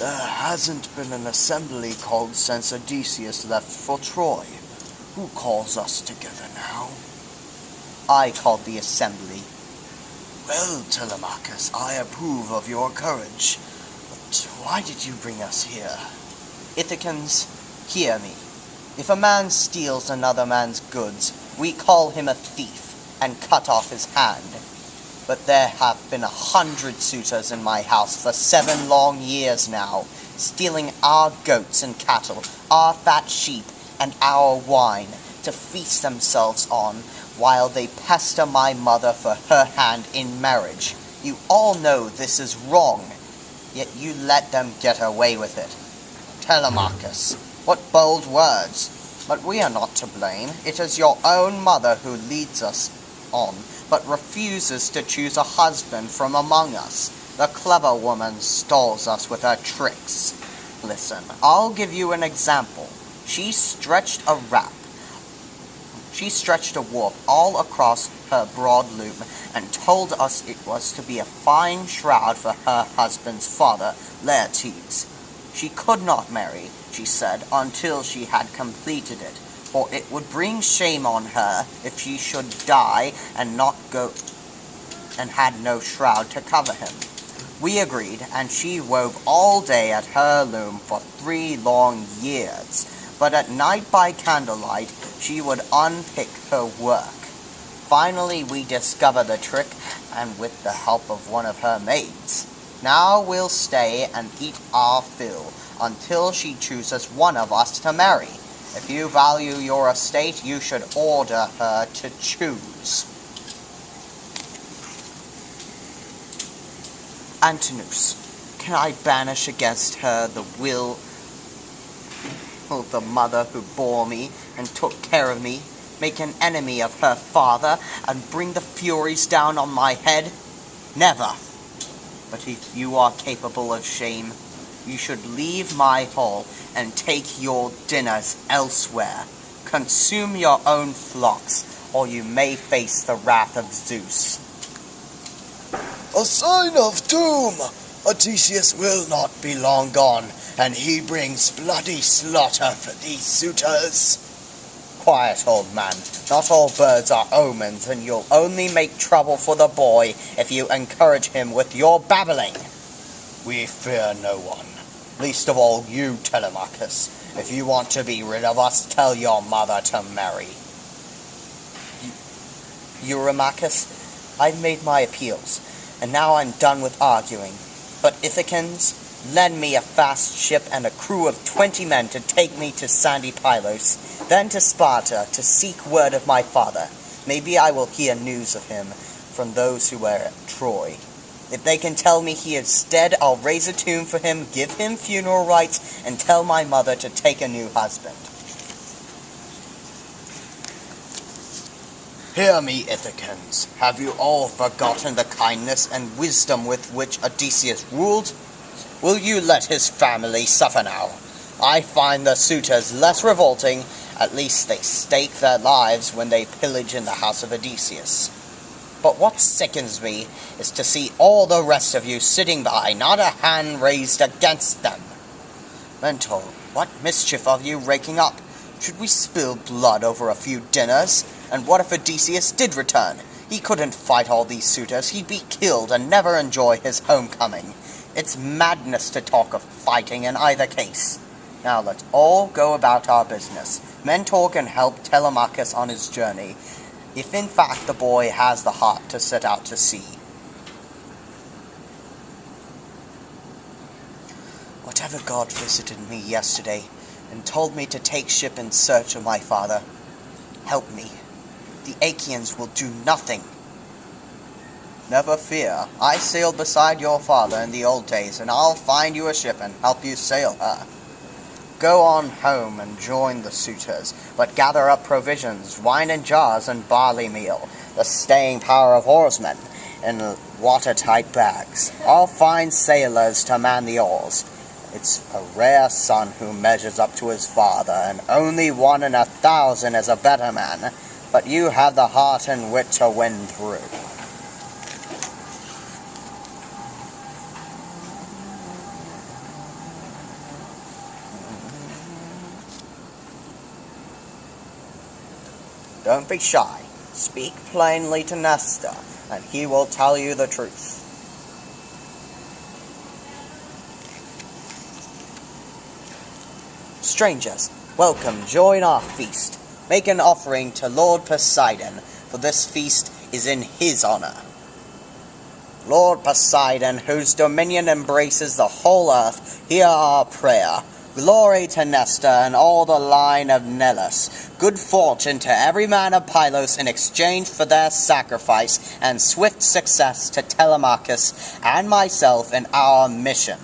There hasn't been an assembly called since Odysseus left for Troy. Who calls us together now? I called the assembly. Well, Telemachus, I approve of your courage. But why did you bring us here? Ithacans, hear me. If a man steals another man's goods, we call him a thief and cut off his hand. But there have been 100 suitors in my house for 7 long years now, stealing our goats and cattle, our fat sheep, and our wine, to feast themselves on, while they pester my mother for her hand in marriage. You all know this is wrong, yet you let them get away with it. Telemachus, what bold words! But we are not to blame. It is your own mother who leads us on, but refuses to choose a husband from among us. The clever woman stalls us with her tricks. Listen, I'll give you an example. She stretched a warp all across her broad loom and told us it was to be a fine shroud for her husband's father, Laertes. She could not marry, she said, until she had completed it, for it would bring shame on her if she should die and not go and had no shroud to cover him. We agreed, and she wove all day at her loom for 3 long years. But at night by candlelight, she would unpick her work. Finally, we discovered the trick, and with the help of one of her maids. Now we'll stay and eat our fill, until she chooses one of us to marry. If you value your estate, you should order her to choose. Antinous, can I banish against her the will of the mother who bore me and took care of me, make an enemy of her father, and bring the Furies down on my head? Never. But if you are capable of shame, you should leave my hall and take your dinners elsewhere. Consume your own flocks, or you may face the wrath of Zeus. A sign of doom! Odysseus will not be long gone, and he brings bloody slaughter for these suitors. Quiet, old man. Not all birds are omens, and you'll only make trouble for the boy if you encourage him with your babbling. We fear no one, least of all you, Telemachus. If you want to be rid of us, tell your mother to marry. Eurymachus, I've made my appeals, and now I'm done with arguing. But Ithacans, lend me a fast ship and a crew of 20 men to take me to sandy Pylos, then to Sparta to seek word of my father. Maybe I will hear news of him from those who were at Troy. If they can tell me he is dead, I'll raise a tomb for him, give him funeral rites, and tell my mother to take a new husband. Hear me, Ithacans. Have you all forgotten the kindness and wisdom with which Odysseus ruled? Will you let his family suffer now? I find the suitors less revolting. At least they stake their lives when they pillage in the house of Odysseus. But what sickens me is to see all the rest of you sitting by, not a hand raised against them. Mentor, what mischief are you raking up? Should we spill blood over a few dinners? And what if Odysseus did return? He couldn't fight all these suitors. He'd be killed and never enjoy his homecoming. It's madness to talk of fighting in either case. Now let's all go about our business. Mentor can help Telemachus on his journey, if in fact the boy has the heart to set out to sea. Whatever god visited me yesterday and told me to take ship in search of my father, help me. The Achaeans will do nothing. Never fear. I sailed beside your father in the old days, and I'll find you a ship and help you sail her. Go on home and join the suitors, but gather up provisions, wine in jars and barley meal, the staying power of oarsmen, in watertight bags. I'll find sailors to man the oars. It's a rare son who measures up to his father, and only 1 in 1,000 is a better man. But you have the heart and wit to win through. Don't be shy. Speak plainly to Nestor, and he will tell you the truth. Strangers, welcome, join our feast. Make an offering to Lord Poseidon, for this feast is in his honor. Lord Poseidon, whose dominion embraces the whole earth, hear our prayer. Glory to Nestor and all the line of Nelus. Good fortune to every man of Pylos in exchange for their sacrifice, and swift success to Telemachus and myself in our mission.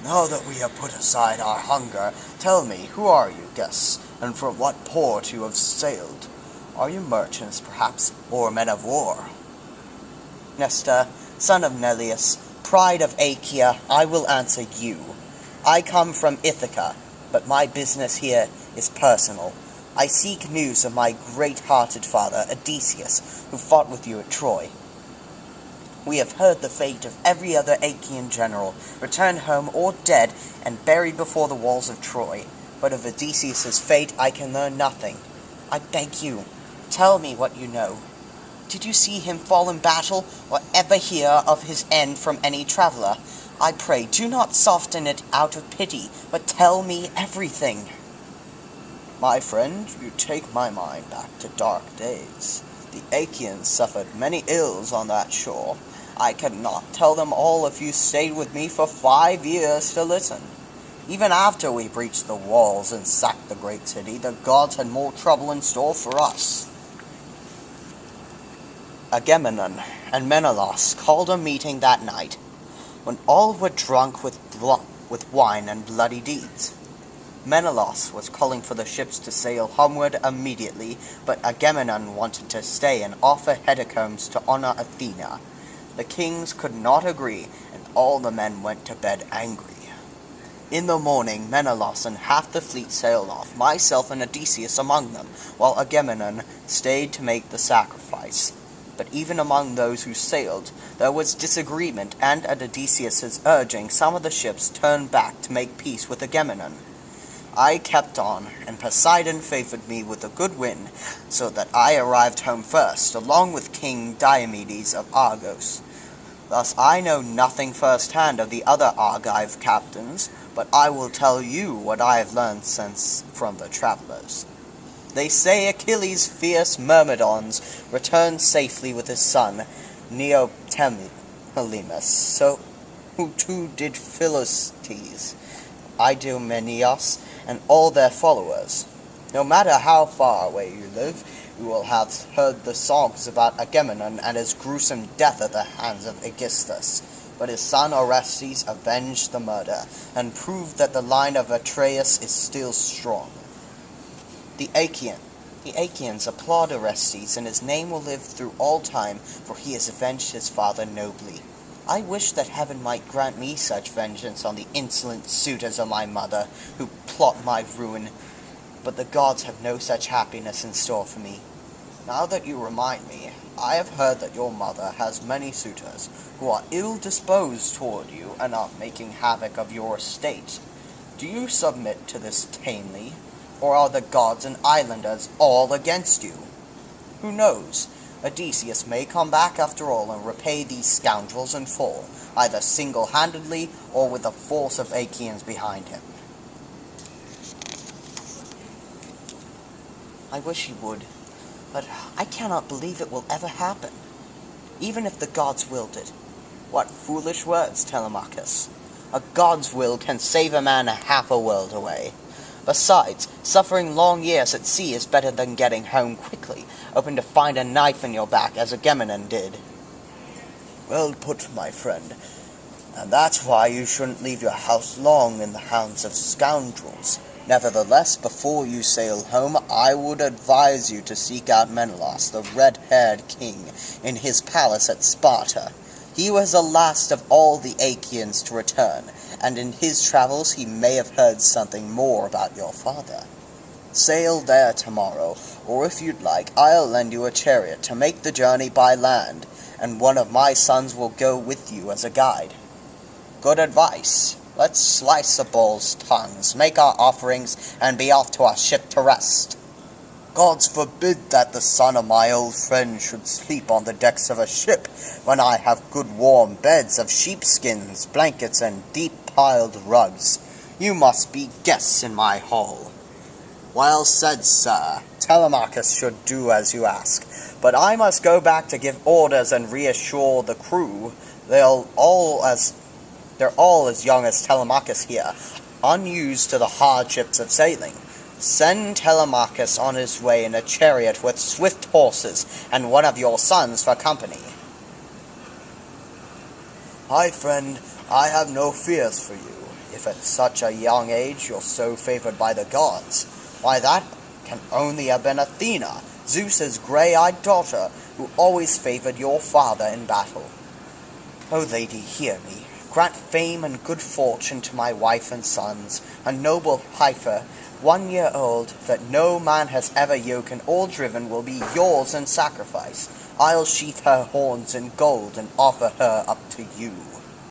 Now that we have put aside our hunger, tell me, who are you, guests, and from what port you have sailed? Are you merchants, perhaps, or men of war? Nestor, son of Neleus, pride of Achaea, I will answer you. I come from Ithaca, but my business here is personal. I seek news of my great-hearted father, Odysseus, who fought with you at Troy. We have heard the fate of every other Achaean general, returned home or dead, and buried before the walls of Troy. But of Odysseus' fate I can learn nothing. I beg you, tell me what you know. Did you see him fall in battle, or ever hear of his end from any traveler? I pray, do not soften it out of pity, but tell me everything. My friend, you take my mind back to dark days. The Achaeans suffered many ills on that shore. I could not tell them all if you stayed with me for 5 years to listen. Even after we breached the walls and sacked the great city, the gods had more trouble in store for us. Agamemnon and Menelaus called a meeting that night, when all were drunk with wine and bloody deeds. Menelaus was calling for the ships to sail homeward immediately, but Agamemnon wanted to stay and offer hecatombs to honor Athena. The kings could not agree, and all the men went to bed angry. In the morning, Menelaus and half the fleet sailed off, myself and Odysseus among them, while Agamemnon stayed to make the sacrifice. But even among those who sailed, there was disagreement, and at Odysseus' urging, some of the ships turned back to make peace with Agamemnon. I kept on, and Poseidon favored me with a good wind, so that I arrived home first, along with King Diomedes of Argos. Thus I know nothing firsthand of the other Argive captains, but I will tell you what I have learned since from the travelers. They say Achilles' fierce Myrmidons returned safely with his son, Neoptolemus, so who too did Philoctetes, Idomeneus, and all their followers. No matter how far away you live, you will have heard the songs about Agamemnon and his gruesome death at the hands of Aegisthus. But his son Orestes avenged the murder, and proved that the line of Atreus is still strong. The Achaeans applaud Orestes, and his name will live through all time, for he has avenged his father nobly. I wish that heaven might grant me such vengeance on the insolent suitors of my mother, who plot my ruin, but the gods have no such happiness in store for me. Now that you remind me, I have heard that your mother has many suitors, who are ill-disposed toward you, and are making havoc of your estate. Do you submit to this tamely, or are the gods and islanders all against you? Who knows? Odysseus may come back after all and repay these scoundrels in full, either single-handedly or with a force of Achaeans behind him. I wish he would, but I cannot believe it will ever happen, even if the gods willed it. What foolish words, Telemachus. A god's will can save a man half a world away. Besides, suffering long years at sea is better than getting home quickly, hoping to find a knife in your back, as Agamemnon did. Well put, my friend, and that's why you shouldn't leave your house long in the hands of scoundrels. Nevertheless, before you sail home, I would advise you to seek out Menelaus, the red-haired king, in his palace at Sparta. He was the last of all the Achaeans to return, and in his travels he may have heard something more about your father. Sail there tomorrow, or if you'd like, I'll lend you a chariot to make the journey by land, and one of my sons will go with you as a guide. Good advice. Let's slice the bull's tongues, make our offerings, and be off to our ship to rest. Gods forbid that the son of my old friend should sleep on the decks of a ship, when I have good warm beds of sheepskins, blankets, and deep-piled rugs. You must be guests in my hall. Well said, sir. Telemachus should do as you ask, but I must go back to give orders and reassure the crew. They're all as young as Telemachus here, unused to the hardships of sailing. Send Telemachus on his way in a chariot with swift horses, and one of your sons for company. My friend, I have no fears for you. If at such a young age you're so favored by the gods, why that can only have been Athena, Zeus's grey-eyed daughter, who always favored your father in battle. O lady, hear me. Grant fame and good fortune to my wife and sons, a noble heifer, 1 year old, that no man has ever yoken or driven, will be yours in sacrifice. I'll sheath her horns in gold and offer her up to you.